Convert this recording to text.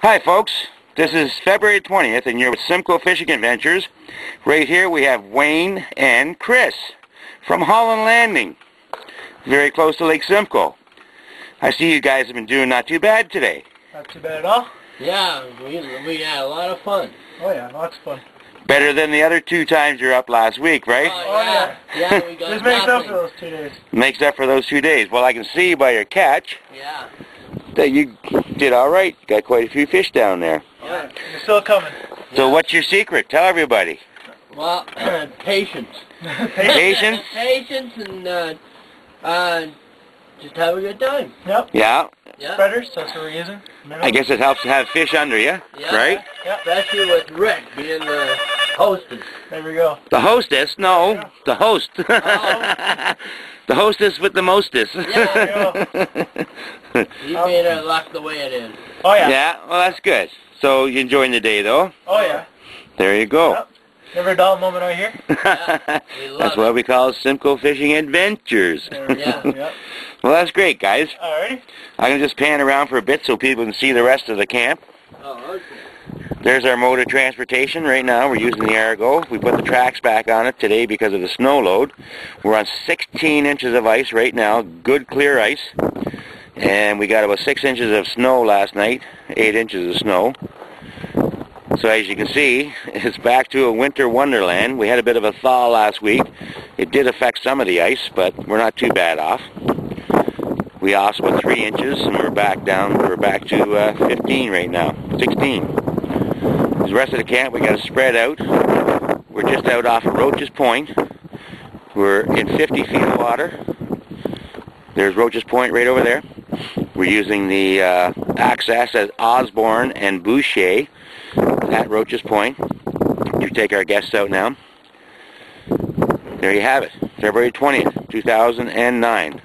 Hi folks, this is February 20th and you're with Simcoe Fishing Adventures. Right here we have Wayne and Chris from Holland Landing, very close to Lake Simcoe. I see you guys have been doing not too bad today. Not too bad at all? Yeah, we had a lot of fun. Oh yeah, lots of fun. Better than the other 2 times you're up last week, right? Oh yeah. Yeah, we got Just makes up for those 2 days. Makes up for those 2 days. Well, I can see by your catch Yeah. that you did alright. Got quite a few fish down there. Yeah. You're still coming. So what's your secret? Tell everybody. Well, patience. Patience? Patience and just have a good time. Yep. Yeah. Yeah. Spreaders, that's what we're using. I guess it helps to have fish under you, Yeah. right? Yep. Especially with Rick being the hostess. There we go. The hostess? No, the host. The hostess with the mostest. Yeah. He made our luck the way it is. Oh yeah. Yeah, well that's good. So you enjoying the day though? Oh yeah. There you go. Yep. Never a dull moment out here. Yeah, we love That's it. what we call Simcoe Fishing Adventures. There we go. Yeah. Yep. Well that's great guys. Alrighty. I'm going to just pan around for a bit so people can see the rest of the camp. Oh, okay. There's our mode of transportation right now. We're using the Argo. We put the tracks back on it today because of the snow load. We're on 16 inches of ice right now, good clear ice. And we got about 6 inches of snow last night, 8 inches of snow. So as you can see, it's back to a winter wonderland. We had a bit of a thaw last week. It did affect some of the ice, but we're not too bad off. We lost about 3 inches and we're back to 15 right now, 16. The rest of the camp we got to spread out. We're just out off of Roach's Point. We're in 50 feet of water. There's Roach's Point right over there. We're using the access at Osborne and Boucher at Roach's Point. You take our guests out now. There you have it, February 20th, 2009.